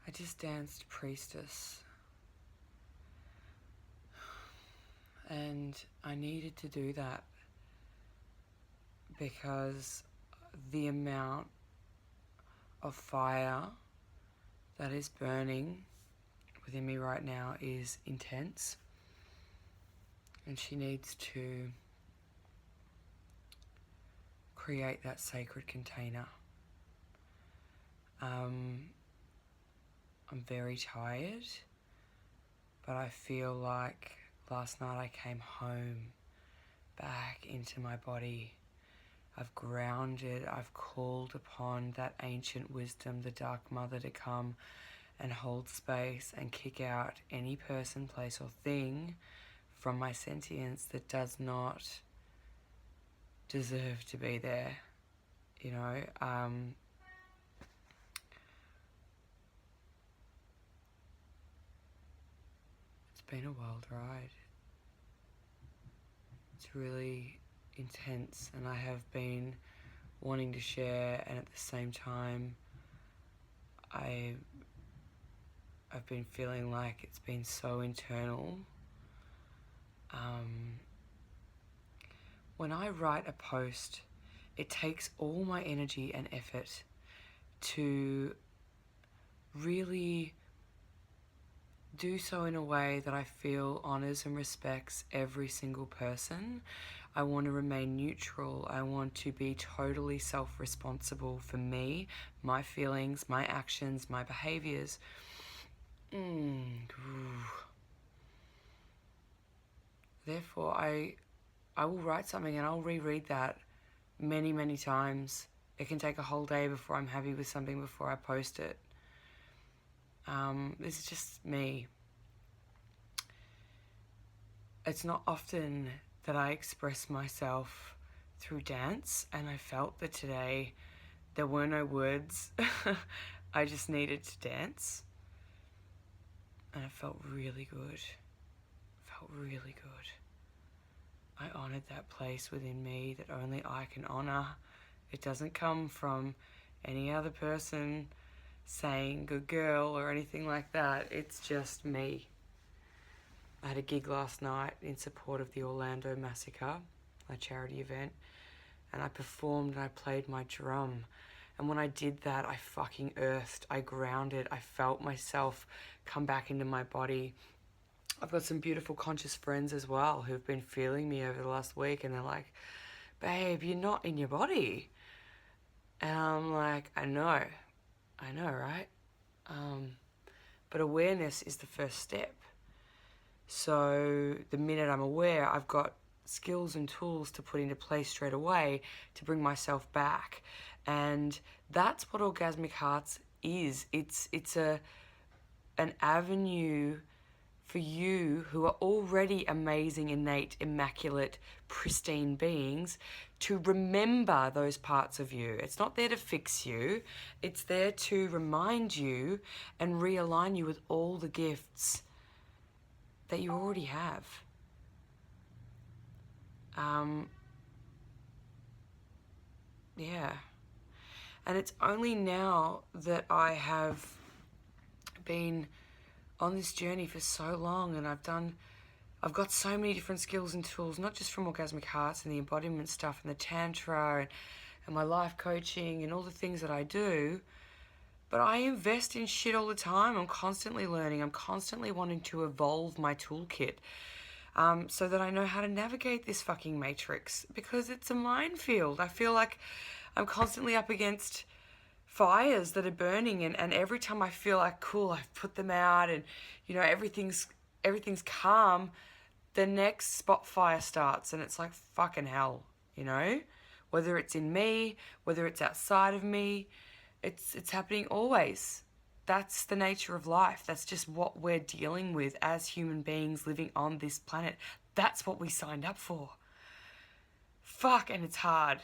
I just danced Priestess. And I needed to do that because the amount of fire that is burning within me right now is intense. And she needs to create that sacred container. I'm very tired, but I feel like last night I came home back into my body. I've grounded, I've called upon that ancient wisdom, the Dark Mother, to come and hold space and kick out any person, place or thing from my sentience that does not deserve to be there. You know, it's been a wild ride. It's really intense, and I have been wanting to share, and at the same time I've been feeling like it's been so internal. When I write a post, it takes all my energy and effort to really do so in a way that I feel honors and respects every single person. I want to remain neutral. I want to be totally self-responsible for me, my feelings, my actions, my behaviors. Therefore, I will write something and I'll reread that many, many times. It can take a whole day before I'm happy with something before I post it. This is just me. It's not often that I express myself through dance, and I felt that today there were no words. I just needed to dance, and it felt really good. I honoured that place within me that only I can honour. It doesn't come from any other person saying good girl or anything like that. It's just me. I had a gig last night in support of the Orlando Massacre, a charity event, and I performed and I played my drum. And when I did that, I fucking earthed, I grounded, I felt myself come back into my body. I've got some beautiful conscious friends as well who've been feeling me over the last week, and they're like, babe, you're not in your body. And I'm like, I know, right? But awareness is the first step. So the minute I'm aware, I've got skills and tools to put into place straight away to bring myself back. And that's what Orgasmic Hearts is. It's an avenue for you who are already amazing, innate, immaculate, pristine beings to remember those parts of you. It's not there to fix you. It's there to remind you and realign you with all the gifts that you already have. Yeah. And it's only now that I have been on this journey for so long, and I've got so many different skills and tools, not just from Orgasmic Hearts and the embodiment stuff and the Tantra and my life coaching and all the things that I do, but I invest in shit all the time. I'm constantly learning. I'm constantly wanting to evolve my toolkit so that I know how to navigate this fucking matrix, because it's a minefield. I feel like I'm constantly up against fires that are burning, and every time I feel like, cool, I've put them out and, you know, everything's calm, the next spot fire starts, and it's like fucking hell, you know? Whether it's in me, whether it's outside of me, it's happening always. That's the nature of life. That's just what we're dealing with as human beings living on this planet. That's what we signed up for. Fuck, and it's hard,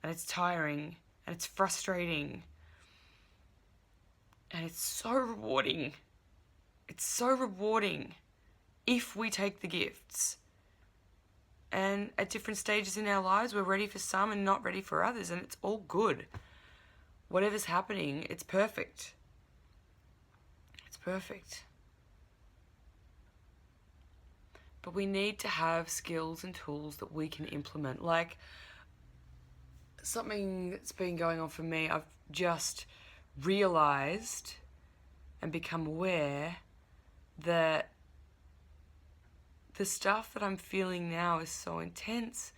and it's tiring, and it's frustrating, and it's so rewarding. It's so rewarding if we take the gifts. And at different stages in our lives, we're ready for some and not ready for others, and it's all good. Whatever's happening, it's perfect. perfect. But we need to have skills and tools that we can implement. Like, something that's been going on for me, I've just realized and become aware that the stuff that I'm feeling now is so intense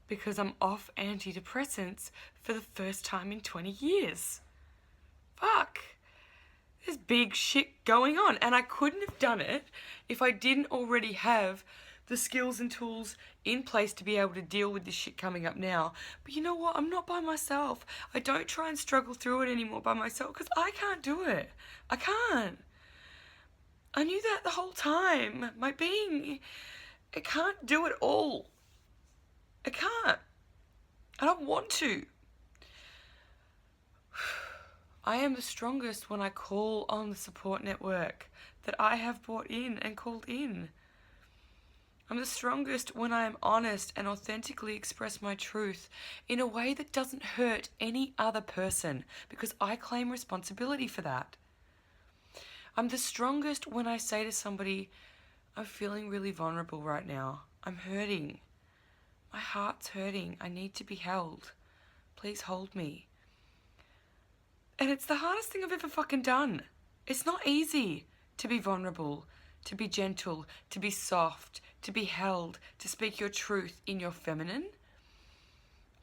because I'm off antidepressants for the first time in 20 years. Fuck. There's big shit going on, and I couldn't have done it if I didn't already have the skills and tools in place to be able to deal with this shit coming up now. But you know what? I'm not by myself. I don't try and struggle through it anymore by myself because I can't do it. I can't. I knew that the whole time. My being, it can't do it all. I can't. I don't want to. I am the strongest when I call on the support network that I have brought in and called in. I'm the strongest when I am honest and authentically express my truth in a way that doesn't hurt any other person because I claim responsibility for that. I'm the strongest when I say to somebody, I'm feeling really vulnerable right now. I'm hurting. My heart's hurting. I need to be held. Please hold me. And it's the hardest thing I've ever fucking done. It's not easy to be vulnerable, to be gentle, to be soft, to be held, to speak your truth in your feminine.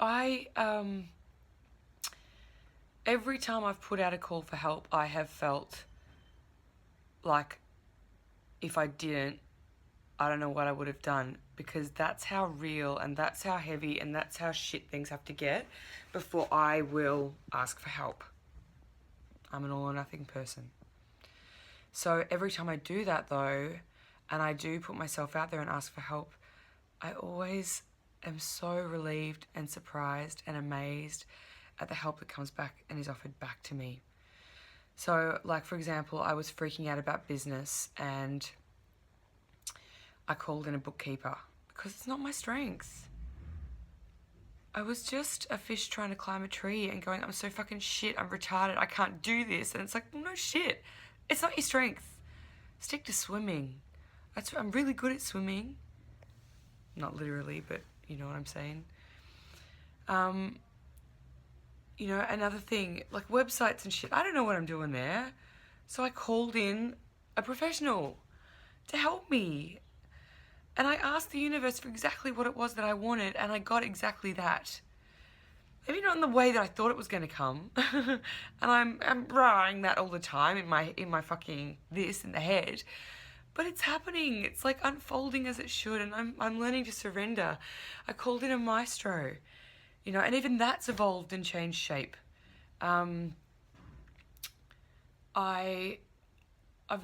Every time I've put out a call for help, I have felt like if I didn't, I don't know what I would have done, because that's how real and that's how heavy and that's how shit things have to get before I will ask for help. I'm an all or nothing person. So every time I do that though, and I do put myself out there and ask for help, I always am so relieved and surprised and amazed at the help that comes back and is offered back to me. So, like, for example, I was freaking out about business and I called in a bookkeeper because it's not my strength. I was just a fish trying to climb a tree and going, I'm so fucking shit, I'm retarded, I can't do this. And it's like, well, no shit. It's not your strength. Stick to swimming. I'm really good at swimming. Not literally, but you know what I'm saying. You know, another thing, like websites and shit, I don't know what I'm doing there. So I called in a professional to help me. And I asked the universe for exactly what it was that I wanted, and I got exactly that. Maybe not in the way that I thought it was going to come. And I'm raring that all the time in my fucking this in the head. But it's happening. It's like unfolding as it should, and I'm learning to surrender. I called in a maestro, you know, and even that's evolved and changed shape. I've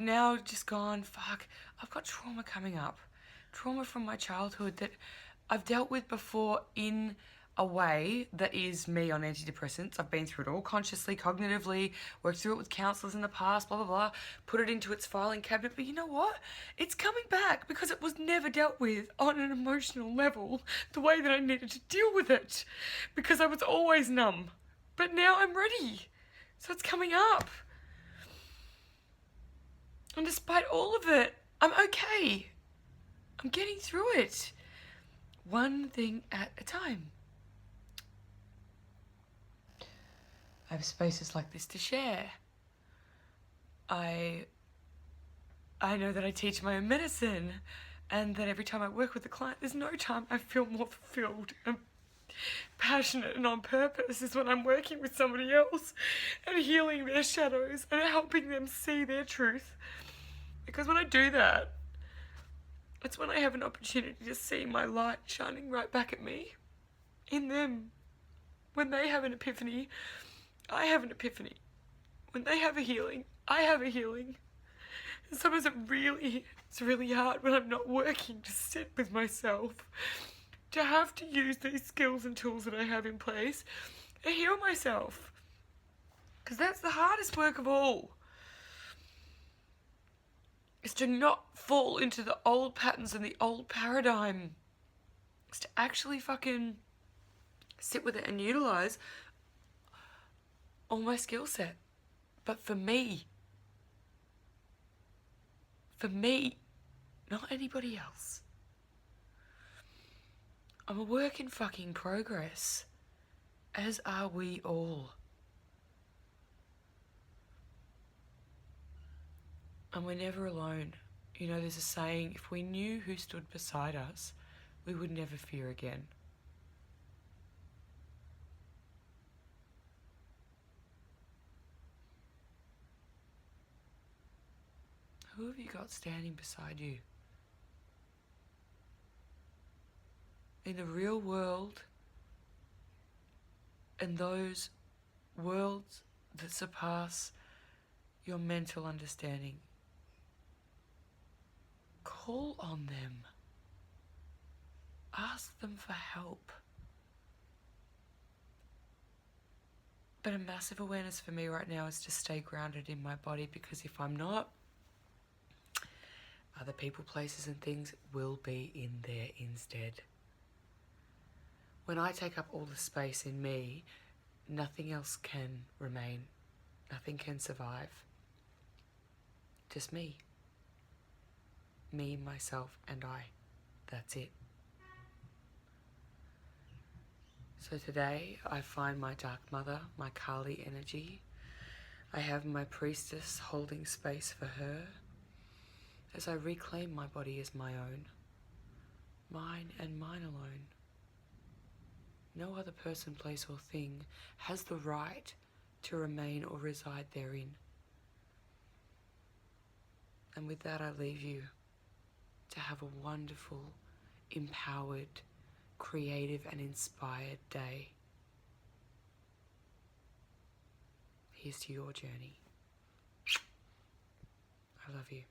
now just gone, fuck, I've got trauma coming up. Trauma from my childhood that I've dealt with before in a way that is me on antidepressants. I've been through it all consciously, cognitively, worked through it with counsellors in the past, blah, blah, blah, put it into its filing cabinet. But you know what? It's coming back because it was never dealt with on an emotional level the way that I needed to deal with it because I was always numb. But now I'm ready. So it's coming up. And despite all of it, I'm okay. I'm getting through it. One thing at a time. I have spaces like this to share. I know that I teach my own medicine, and that every time I work with a client, there's no time I feel more fulfilled and passionate and on purpose is when I'm working with somebody else and healing their shadows and helping them see their truth. Because when I do that, it's when I have an opportunity to see my light shining right back at me, in them. When they have an epiphany, I have an epiphany. When they have a healing, I have a healing. And sometimes it's really hard when I'm not working to sit with myself, to have to use these skills and tools that I have in place and heal myself. Because that's the hardest work of all. Is to not fall into the old patterns and the old paradigm. Is to actually fucking sit with it and utilize all my skill set. But for me. For me, not anybody else. I'm a work in fucking progress. As are we all. And we're never alone. You know, there's a saying, if we knew who stood beside us, we would never fear again. Who have you got standing beside you? In the real world, and those worlds that surpass your mental understanding, call on them. Ask them for help. But a massive awareness for me right now is to stay grounded in my body, because if I'm not, other people, places and things will be in there instead. When I take up all the space in me, nothing else can remain. Nothing can survive. Just me. Me, myself, and I. That's it. So today I find my Dark Mother, my Kali energy. I have my priestess holding space for her as I reclaim my body as my own. Mine and mine alone. No other person, place or thing has the right to remain or reside therein. And with that I leave you to have a wonderful, empowered, creative and inspired day. Here's to your journey. I love you.